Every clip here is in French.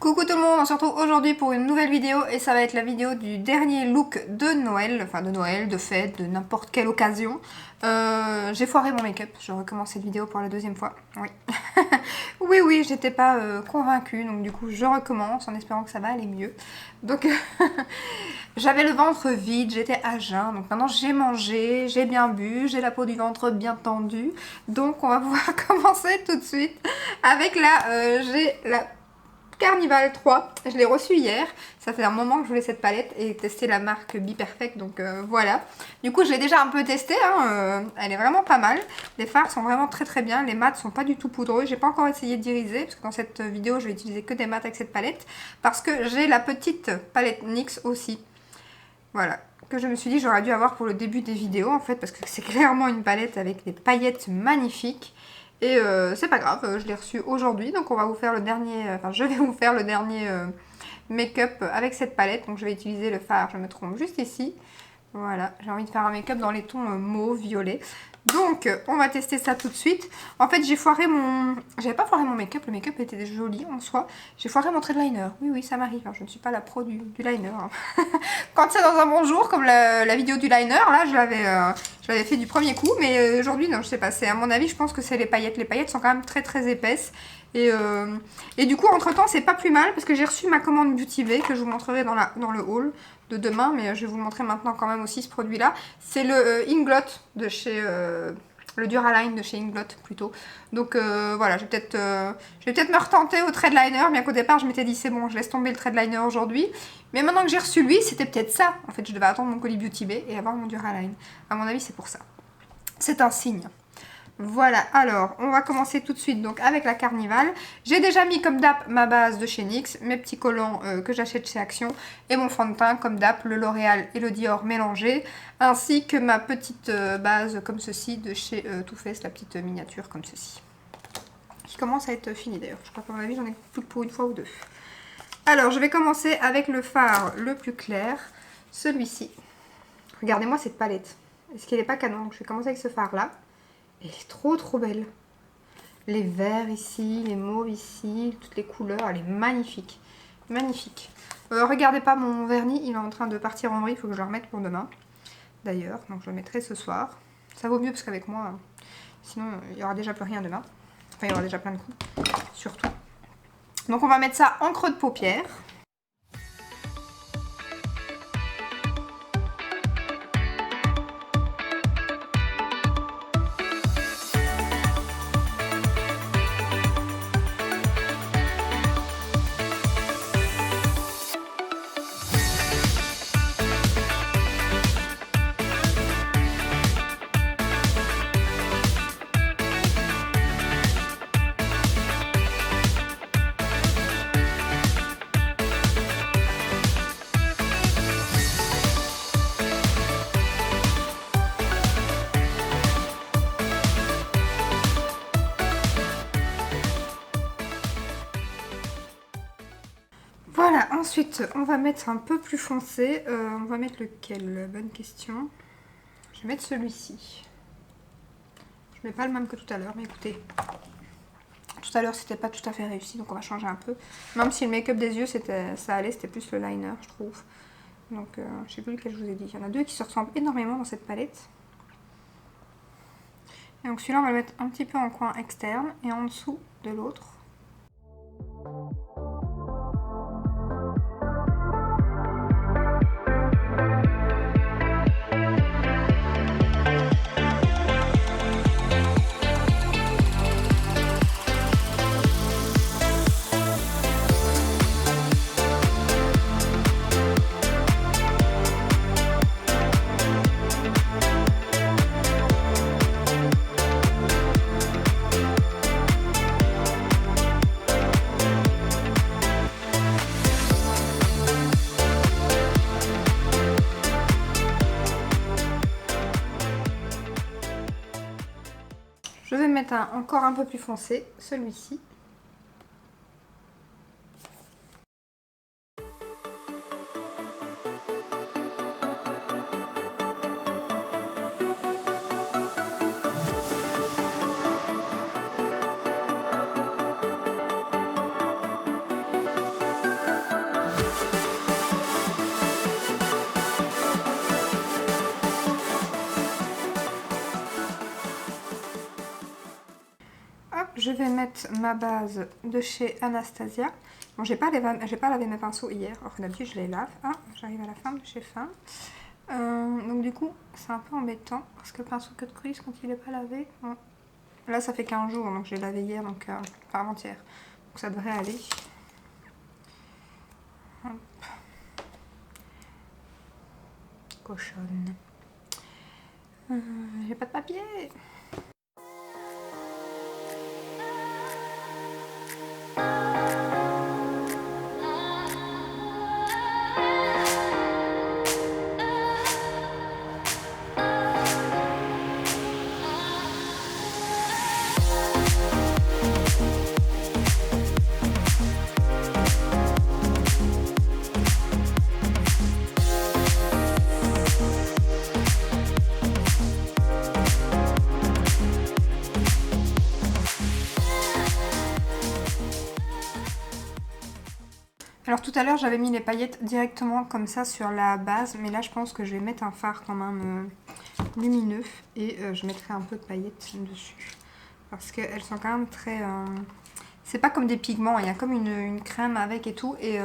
Coucou tout le monde, on se retrouve aujourd'hui pour une nouvelle vidéo et ça va être la vidéo du dernier look de Noël, enfin de Noël, de fête, de n'importe quelle occasion. J'ai foiré mon make-up, je recommence cette vidéo pour la deuxième fois, oui. oui, j'étais pas convaincue, donc du coup je recommence en espérant que ça va aller mieux. Donc j'avais le ventre vide, j'étais à jeun, donc maintenant j'ai mangé, j'ai bien bu, j'ai la peau du ventre bien tendue. Donc on va pouvoir commencer tout de suite avec j'ai la Carnival 3, je l'ai reçu hier, ça fait un moment que je voulais cette palette et tester la marque Be Perfect, donc voilà. Du coup je l'ai déjà un peu testée, elle est vraiment pas mal, les fards sont vraiment très bien, les mats sont pas du tout poudreux, j'ai pas encore essayé d'iriser, parce que dans cette vidéo je vais utiliser que des mats avec cette palette, parce que j'ai la petite palette NYX aussi, voilà, que je me suis dit j'aurais dû avoir pour le début des vidéos en fait, parce que c'est clairement une palette avec des paillettes magnifiques. Et c'est pas grave, je l'ai reçu aujourd'hui, donc on va vous faire le dernier, je vais vous faire le dernier make-up avec cette palette. Donc je vais utiliser le fard, je me trompe juste ici. Voilà, j'ai envie de faire un make-up dans les tons mauve, violet. Donc on va tester ça tout de suite. En fait j'ai foiré j'avais pas foiré mon make-up, le make-up était joli en soi. J'ai foiré mon trait de liner, oui ça m'arrive, je ne suis pas la pro du liner. Quand c'est dans un bon jour, comme la vidéo du liner, là je l'avais fait du premier coup, mais aujourd'hui non je sais pas, c'est à mon avis je pense que c'est les paillettes sont quand même très épaisses. Et du coup entre temps c'est pas plus mal parce que j'ai reçu ma commande Beauty Bay que je vous montrerai dans le haul de demain, mais je vais vous le montrer maintenant quand même aussi ce produit là. C'est le Inglot de chez le Duraline de chez Inglot plutôt. Donc voilà, je vais peut-être me retenter au trait de liner, bien qu'au départ je m'étais dit c'est bon, je laisse tomber le trait de liner aujourd'hui. Mais maintenant que j'ai reçu lui, c'était peut-être ça. En fait, je devais attendre mon colis Beauty Bay et avoir mon Duraline. À mon avis, c'est pour ça. C'est un signe. Voilà, alors on va commencer tout de suite donc avec la Carnival. J'ai déjà mis comme d'hab ma base de chez NYX, mes petits collants que j'achète chez Action et mon fond de teint comme d'hab, le L'Oréal et le Dior mélangés, ainsi que ma petite base comme ceci de chez Too Faced, la petite miniature comme ceci. Qui commence à être finie d'ailleurs, je crois qu'à mon avis j'en ai plus que pour une fois ou deux. Alors je vais commencer avec le fard le plus clair, celui-ci. Regardez-moi cette palette, est-ce qu'elle n'est pas canon? Donc je vais commencer avec ce fard là. Elle est trop belle. Les verts ici, les mauves ici, toutes les couleurs, elle est magnifique. Magnifique. Regardez pas mon vernis, il est en train de partir en vrille, il faut que je le remette pour demain. D'ailleurs, donc je le mettrai ce soir. Ça vaut mieux parce qu'avec moi, sinon il n'y aura déjà plus rien demain. Enfin, il y aura déjà plein de coups, surtout. Donc on va mettre ça en creux de paupière. Voilà, ensuite on va mettre un peu plus foncé, on va mettre lequel? Bonne question. Je vais mettre celui-ci. Je mets pas le même que tout à l'heure, mais écoutez, tout à l'heure c'était pas tout à fait réussi, donc on va changer un peu. Même si le make-up des yeux ça allait, c'était plus le liner je trouve. Donc je sais plus lequel je vous ai dit, il y en a deux qui se ressemblent énormément dans cette palette. Et donc celui-là on va le mettre un petit peu en coin externe et en dessous de l'autre. Je vais mettre encore un peu plus foncé, celui-ci. je vais mettre ma base de chez Anastasia. Bon, j'ai pas lavé mes pinceaux hier, alors que d'habitude je les lave. Ah, j'arrive à la fin, j'ai faim. Donc du coup, c'est un peu embêtant, parce que le pinceau Cut Crease, quand il n'est pas lavé... Bon. Là, ça fait 15 jours, donc j'ai lavé hier, donc enfin avant-hier. Donc ça devrait aller. Hop. Cochonne. J'ai pas de papier. Alors tout à l'heure j'avais mis les paillettes directement comme ça sur la base, mais là je pense que je vais mettre un fard quand même lumineux et je mettrai un peu de paillettes dessus. Parce qu'elles sont quand même très... c'est pas comme des pigments, il y a comme une crème avec et tout, et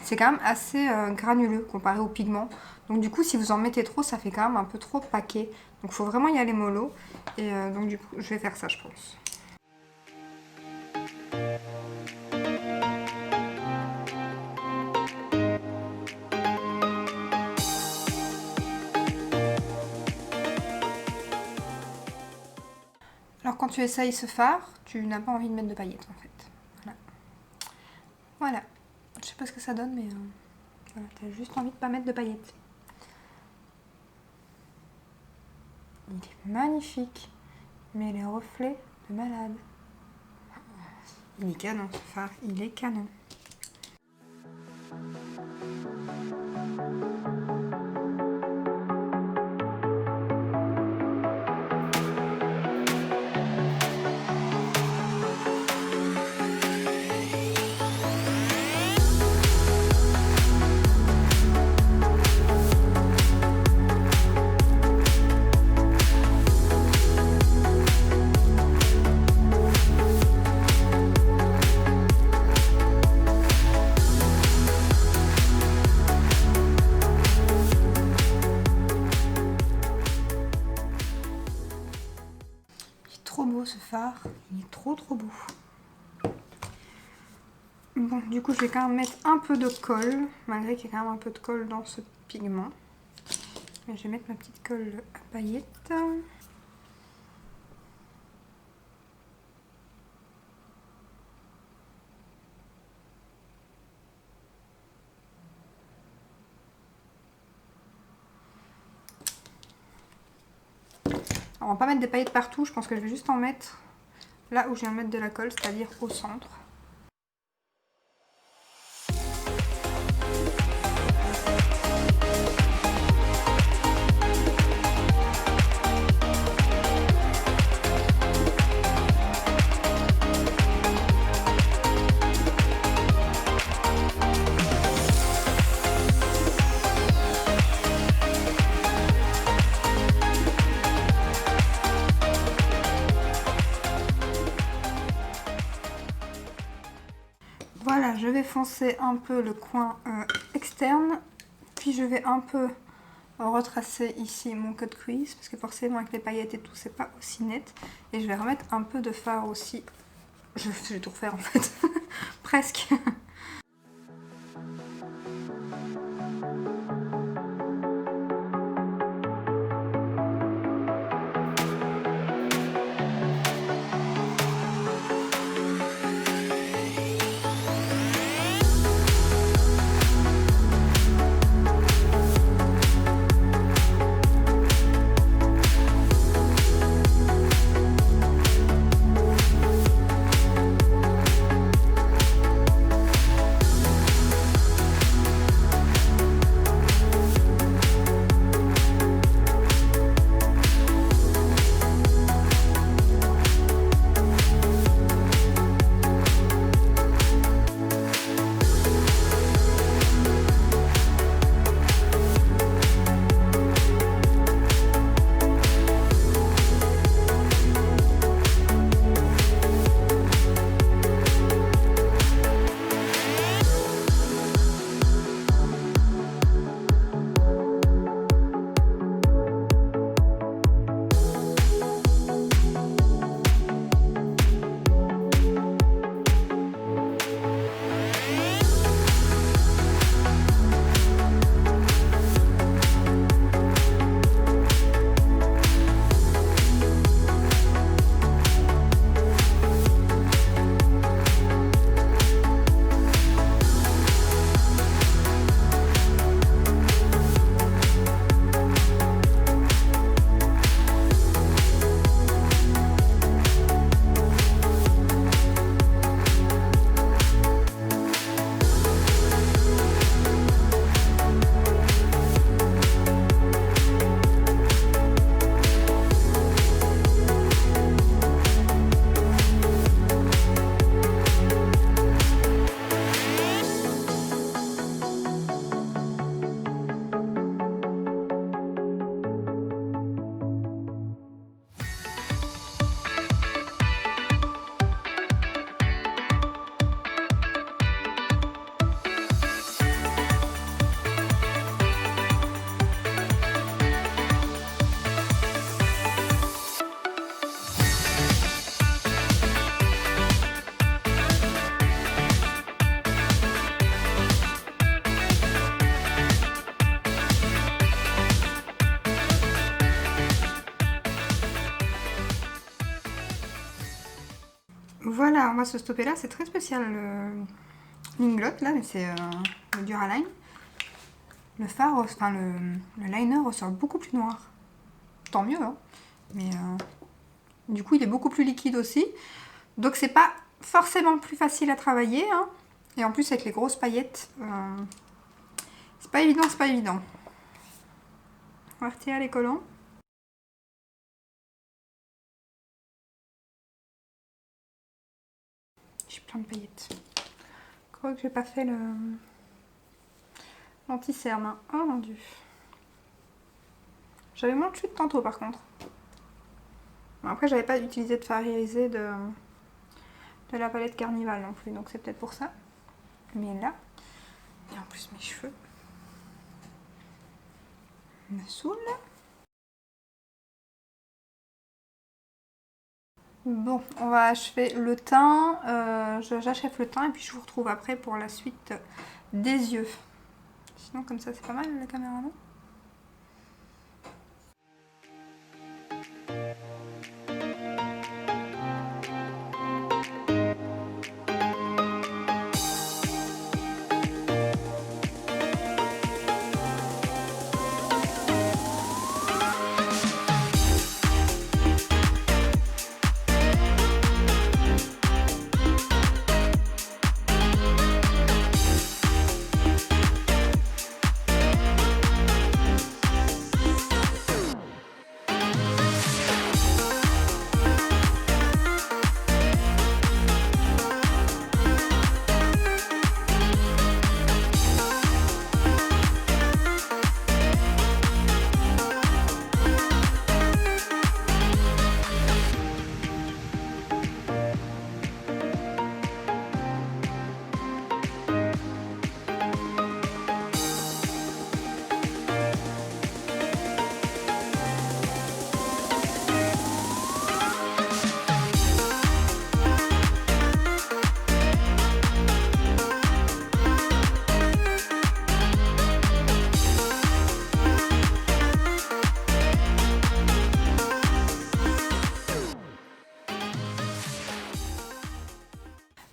c'est quand même assez granuleux comparé aux pigments. Donc du coup si vous en mettez trop, ça fait quand même un peu trop paquet. Donc il faut vraiment y aller mollo, et donc du coup je vais faire ça je pense. Alors quand tu essayes ce fard, tu n'as pas envie de mettre de paillettes en fait. Voilà. Voilà. Je sais pas ce que ça donne, mais voilà, tu as juste envie de pas mettre de paillettes. Il est magnifique, mais les reflets de malade. Il est canon ce fard, il est canon. Trop beau ce fard, il est trop beau. Bon, du coup je vais quand même mettre un peu de colle, malgré qu'il y a quand même un peu de colle dans ce pigment. Mais je vais mettre ma petite colle à paillettes. Alors, on va pas mettre des paillettes partout, je pense que je vais juste en mettre là où je viens de mettre de la colle, c'est-à-dire au centre. Voilà, je vais foncer un peu le coin externe, puis je vais un peu retracer ici mon cut crease, parce que forcément avec les paillettes et tout, c'est pas aussi net. Et je vais remettre un peu de fard aussi. Je vais tout refaire en fait, presque. Voilà, on va se stopper là. C'est très spécial l'Inglot là, mais c'est le Duraline. Le fard, enfin le liner ressort beaucoup plus noir. Tant mieux, hein. Mais du coup, il est beaucoup plus liquide aussi. Donc, c'est pas forcément plus facile à travailler, hein. Et en plus, avec les grosses paillettes, c'est pas évident, c'est pas évident. On va retirer les collants. J'ai plein de paillettes. Je crois que j'ai pas fait l'anti-cerne, hein. Oh mon dieu. J'avais moins de chute tantôt par contre. Bon, après, j'avais pas utilisé de fard irisé de la palette Carnival non plus, donc c'est peut-être pour ça. Mais là, et en plus mes cheveux me saoulent. Bon, on va achever le teint. J'achève le teint et puis je vous retrouve après pour la suite des yeux. Sinon, comme ça, c'est pas mal la caméra, non?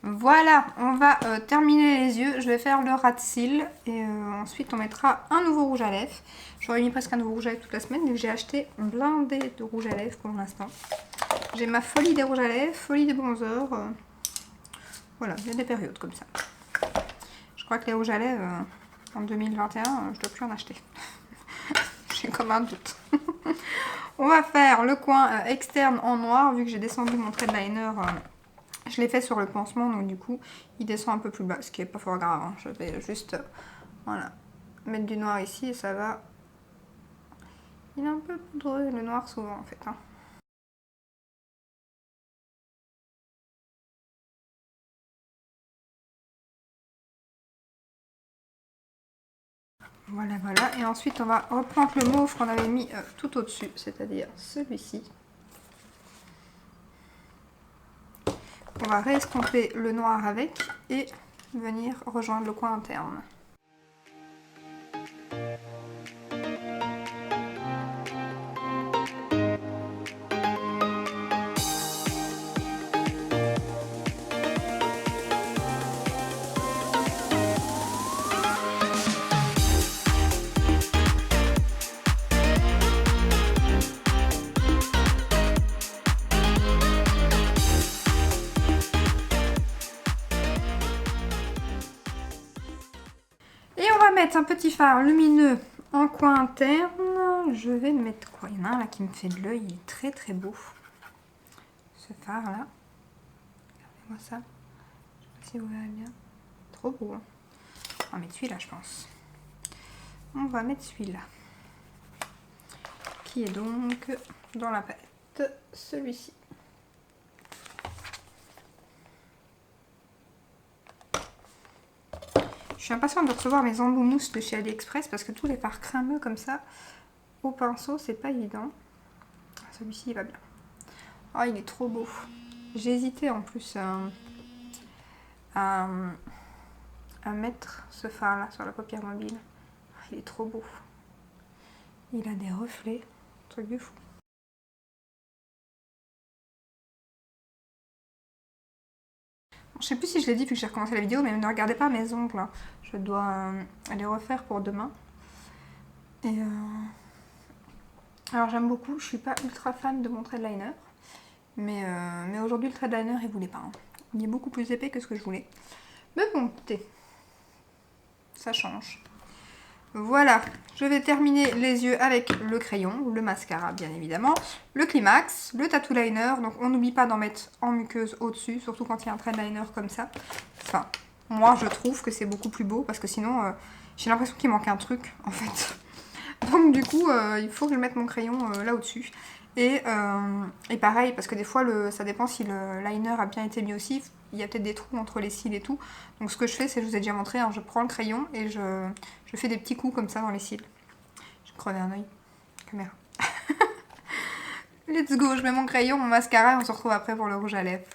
Voilà, on va terminer les yeux. Je vais faire le ras de cils et ensuite on mettra un nouveau rouge à lèvres. J'aurais mis presque un nouveau rouge à lèvres toute la semaine, mais j'ai acheté un blindé de rouge à lèvres pour l'instant. J'ai ma folie des rouges à lèvres, folie des bronzers. Voilà, il y a des périodes comme ça. Je crois que les rouges à lèvres, en 2021, je dois plus en acheter. J'ai comme un doute. On va faire le coin externe en noir, vu que j'ai descendu mon trait de liner. Je l'ai fait sur le pansement, donc du coup, il descend un peu plus bas, ce qui est pas fort grave, hein. Je vais juste, voilà, mettre du noir ici et ça va. Il est un peu poudreux, le noir, souvent, en fait, hein. Voilà, voilà. Et ensuite, on va reprendre le mauve qu'on avait mis tout au-dessus, c'est-à-dire celui-ci. On va réestomper le noir avec et venir rejoindre le coin interne. Et on va mettre un petit fard lumineux en coin interne. Je vais mettre quoi? Il y en a un là qui me fait de l'œil, il est très très beau. Ce fard là. Regardez-moi ça. Je sais pas si vous verrez bien. Trop beau, hein. On va mettre celui-là, je pense. On va mettre celui-là. Qui est donc dans la palette, celui-ci. Je suis impatiente de recevoir mes embouts mousse de chez AliExpress parce que tous les fards crémeux comme ça, au pinceau, c'est pas évident. Celui-ci, il va bien. Oh, il est trop beau. J'ai hésité en plus à mettre ce fard là sur la paupière mobile. Il est trop beau. Il a des reflets, truc de fou. Je sais plus si je l'ai dit depuis que j'ai recommencé la vidéo, mais ne regardez pas mes ongles, hein. Je dois les refaire pour demain. Et alors j'aime beaucoup, je suis pas ultra fan de mon trait de liner. Mais aujourd'hui le trait de liner il voulait pas. Hein. Il est beaucoup plus épais que ce que je voulais. Mais bon, écoutez, ça change. Voilà, je vais terminer les yeux avec le crayon, le mascara bien évidemment, le climax, le tattoo liner. Donc on n'oublie pas d'en mettre en muqueuse au-dessus, surtout quand il y a un trait de liner comme ça. Enfin, moi je trouve que c'est beaucoup plus beau parce que sinon j'ai l'impression qu'il manque un truc en fait. Donc du coup il faut que je mette mon crayon là au-dessus. Et pareil, parce que des fois ça dépend si le liner a bien été mis aussi. Il y a peut-être des trous entre les cils et tout. Donc ce que je fais, c'est, je vous ai déjà montré, hein, je prends le crayon et je fais des petits coups comme ça dans les cils. Je crevais un œil. Caméra. Let's go, je mets mon crayon, mon mascara et on se retrouve après pour le rouge à lèvres.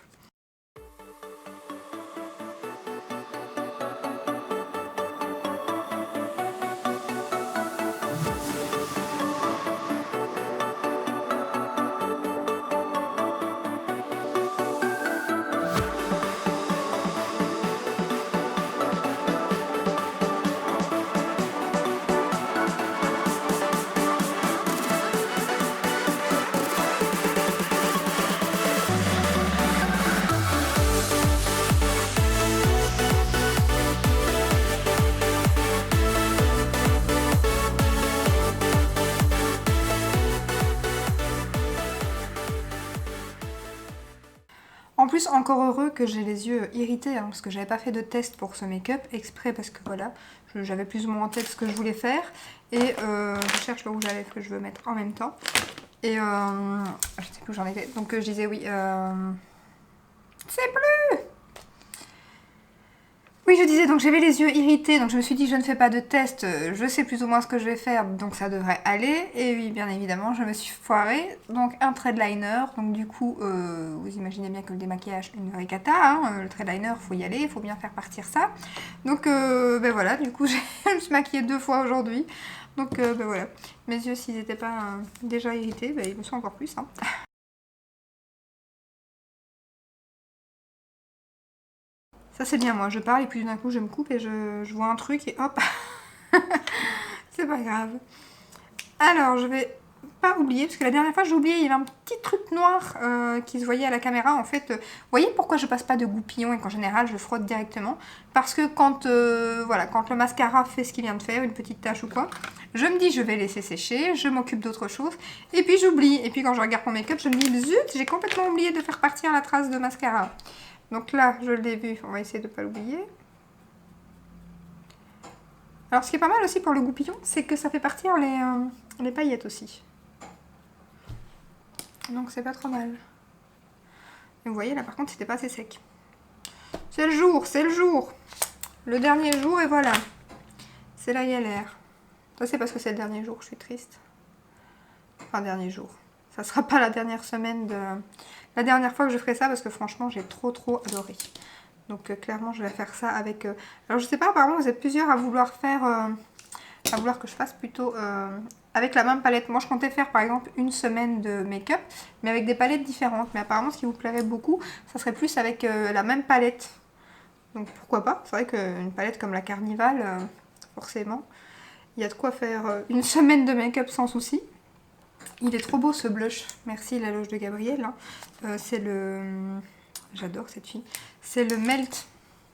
En plus, encore heureux que j'ai les yeux irrités, hein, parce que j'avais pas fait de test pour ce make-up, exprès parce que voilà, j'avais plus ou moins en tête ce que je voulais faire. Et je cherche le rouge à lèvres que je veux mettre en même temps. Et je sais plus où j'en étais. Donc je disais oui, c'est plus. Oui, je disais, donc j'avais les yeux irrités, donc je me suis dit je ne fais pas de test, je sais plus ou moins ce que je vais faire, donc ça devrait aller. Et oui, bien évidemment, je me suis foirée. Donc un trait de liner, donc du coup, vous imaginez bien que le démaquillage, une vraie cata, hein, le trait de liner, faut y aller, il faut bien faire partir ça. Donc ben voilà, du coup, je me suis maquillée 2 fois aujourd'hui. Donc ben voilà, mes yeux, s'ils n'étaient pas déjà irrités, ben, ils le sont encore plus. Hein. Ça c'est bien, moi je parle et puis d'un coup je me coupe et je vois un truc et hop. C'est pas grave. Alors je vais pas oublier, parce que la dernière fois j'ai oublié, il y avait un petit truc noir qui se voyait à la caméra. En fait, vous voyez pourquoi je passe pas de goupillon et qu'en général je frotte directement? Parce que quand, voilà, quand le mascara fait ce qu'il vient de faire, une petite tache ou quoi, je me dis je vais laisser sécher, je m'occupe d'autre chose et puis j'oublie. Et puis quand je regarde mon make-up, je me dis zut, j'ai complètement oublié de faire partir la trace de mascara. Donc là, je l'ai vu, on va essayer de ne pas l'oublier. Alors ce qui est pas mal aussi pour le goupillon, c'est que ça fait partir les paillettes aussi. Donc c'est pas trop mal. Et vous voyez là par contre c'était pas assez sec. C'est le jour, c'est le jour. Le dernier jour et voilà. C'est la galère. Ça c'est parce que c'est le dernier jour, je suis triste. Enfin dernier jour. Ça sera pas la dernière semaine de... La dernière fois que je ferai ça parce que franchement j'ai trop adoré. Donc clairement je vais faire ça avec... Alors je sais pas, apparemment vous êtes plusieurs à vouloir faire... à vouloir que je fasse plutôt avec la même palette. Moi je comptais faire par exemple une semaine de make-up, mais avec des palettes différentes. Mais apparemment ce qui vous plairait beaucoup, ça serait plus avec la même palette. Donc pourquoi pas. C'est vrai qu'une palette comme la Carnival, forcément, il y a de quoi faire une semaine de make-up sans souci. Il est trop beau ce blush. Merci la loge de Gabrielle. Hein. C'est le... J'adore cette fille. C'est le Melt,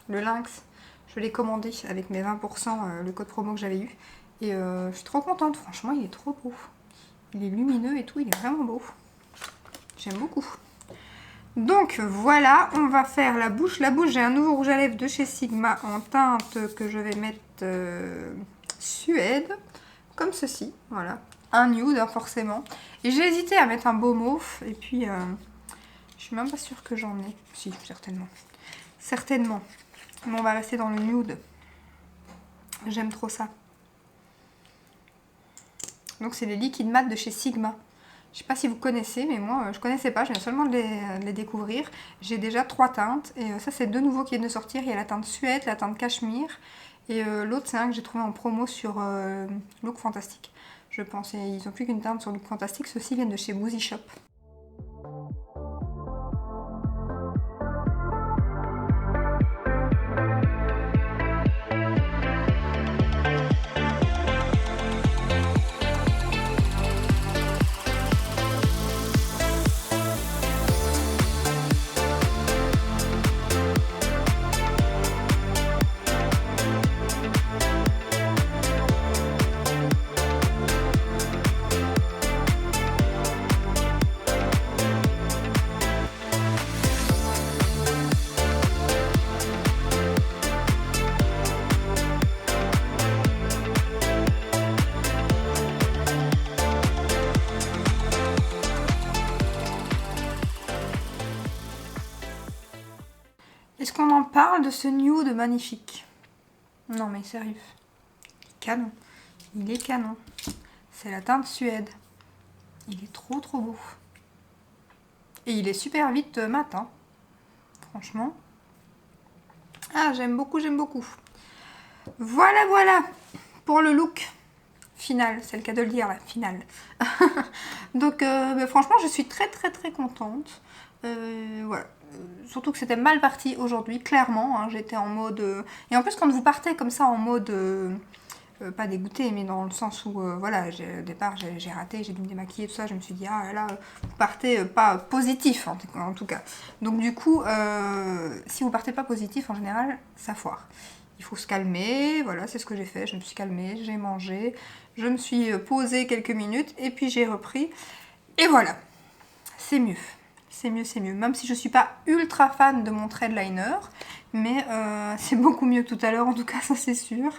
le Lynx. Je l'ai commandé avec mes 20%, le code promo que j'avais eu. Et je suis trop contente, franchement, il est trop beau. Il est lumineux et tout, il est vraiment beau. J'aime beaucoup. Donc voilà, on va faire la bouche. La bouche, j'ai un nouveau rouge à lèvres de chez Sigma en teinte que je vais mettre Suède, comme ceci, voilà. Un nude, hein, forcément. Et j'ai hésité à mettre un beau mauve, et puis je suis même pas sûre que j'en ai. Si, certainement. Certainement. Mais on va rester dans le nude. J'aime trop ça. Donc c'est les liquides mat de chez Sigma. Je sais pas si vous connaissez, mais moi je connaissais pas, je viens seulement de les découvrir. J'ai déjà 3 teintes et ça c'est 2 nouveaux qui viennent de sortir. Il y a la teinte Suède, la teinte Cachemire et l'autre c'est un que j'ai trouvé en promo sur Look Fantastique. Je pense, et ils ont plus qu'une teinte sur Look Fantastique. Ceux-ci viennent de chez Boozy Shop. Est-ce qu'on en parle de ce nude magnifique? Non mais sérieux. Canon. Il est canon. C'est la teinte Suède. Il est trop beau. Et il est super vite mat, hein. Franchement. Ah, j'aime beaucoup, j'aime beaucoup. Voilà pour le look final. C'est le cas de le dire, là, final. Donc, franchement, je suis très contente. Voilà. Surtout que c'était mal parti aujourd'hui, clairement. Hein, j'étais en mode... Et en plus, quand vous partez comme ça en mode... pas dégoûté, mais dans le sens où, voilà, au départ, j'ai raté, j'ai dû me démaquiller, tout ça, je me suis dit, ah là, vous partez pas positif, en tout cas. Donc du coup, si vous partez pas positif, en général, ça foire. Il faut se calmer, voilà, c'est ce que j'ai fait, je me suis calmée, j'ai mangé, je me suis posée quelques minutes, et puis j'ai repris, et voilà, c'est mieux. C'est mieux, même si je suis pas ultra fan de mon thread liner, mais c'est beaucoup mieux que tout à l'heure, en tout cas, ça c'est sûr.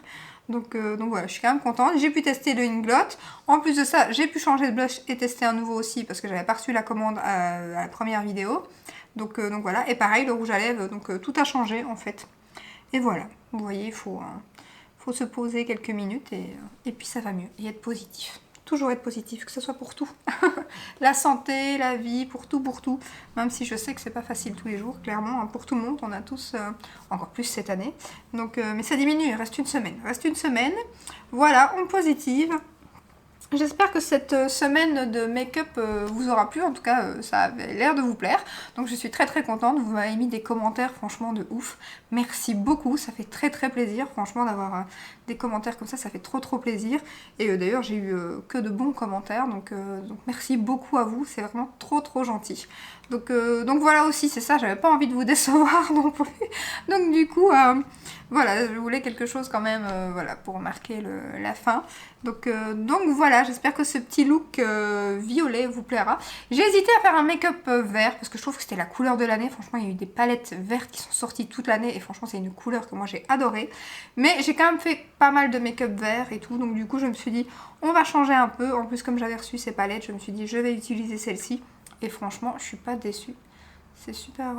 Donc voilà, je suis quand même contente. J'ai pu tester le Inglot. En plus de ça, j'ai pu changer de blush et tester un nouveau aussi parce que j'avais pas reçu la commande à la première vidéo. Donc voilà, et pareil, le rouge à lèvres, donc tout a changé en fait. Et voilà, vous voyez, il faut se poser quelques minutes et puis ça va mieux. Et être positif. Toujours être positif, que ce soit pour tout. La santé, la vie, pour tout. Même si je sais que c'est pas facile tous les jours, clairement, hein, pour tout le monde, on a tous, encore plus cette année. Donc, mais ça diminue, il reste une semaine. Voilà, on positive. J'espère que cette semaine de make-up vous aura plu, en tout cas ça avait l'air de vous plaire. Donc je suis très contente, vous m'avez mis des commentaires franchement de ouf. Merci beaucoup, ça fait très plaisir franchement d'avoir des commentaires comme ça fait trop plaisir. Et d'ailleurs j'ai eu que de bons commentaires, donc merci beaucoup à vous, c'est vraiment trop gentil. Donc voilà aussi, c'est ça, j'avais pas envie de vous décevoir non plus. Donc du coup, voilà, je voulais quelque chose quand même voilà, pour marquer la fin. Donc voilà, j'espère que ce petit look violet vous plaira. J'ai hésité à faire un make-up vert parce que je trouve que c'était la couleur de l'année. Franchement, il y a eu des palettes vertes qui sont sorties toute l'année et franchement, c'est une couleur que moi j'ai adorée. Mais j'ai quand même fait pas mal de make-up vert et tout. Donc du coup, je me suis dit, on va changer un peu. En plus, comme j'avais reçu ces palettes, je me suis dit, je vais utiliser celle-ci. Et franchement, je suis pas déçue. C'est super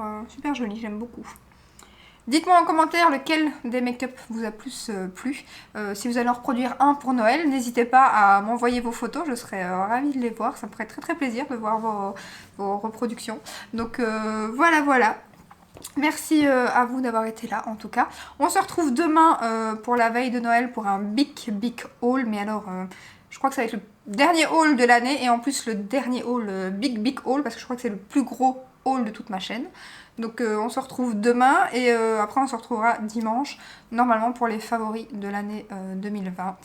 joli, j'aime beaucoup. Dites-moi en commentaire lequel des make-up vous a plus plu. Si vous allez en reproduire un pour Noël, n'hésitez pas à m'envoyer vos photos, je serais ravie de les voir. Ça me ferait très plaisir de voir vos reproductions. Donc voilà. Merci à vous d'avoir été là en tout cas. On se retrouve demain pour la veille de Noël pour un big haul. Mais alors, je crois que ça va être le dernier haul de l'année et en plus le dernier haul, big haul, parce que je crois que c'est le plus gros haul de toute ma chaîne. Donc on se retrouve demain et après on se retrouvera dimanche, normalement pour les favoris de l'année 2020.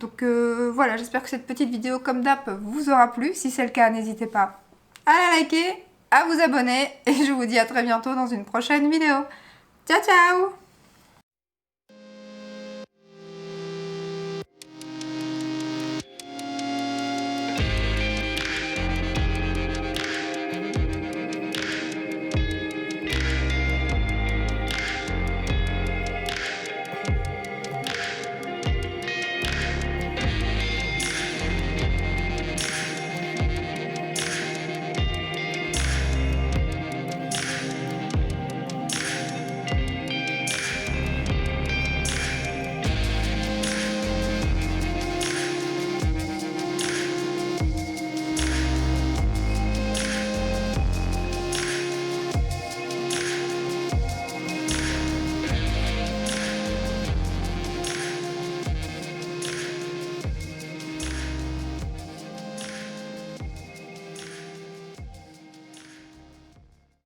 Donc voilà, j'espère que cette petite vidéo comme d'hab vous aura plu. Si c'est le cas, n'hésitez pas à la liker, à vous abonner et je vous dis à très bientôt dans une prochaine vidéo. Ciao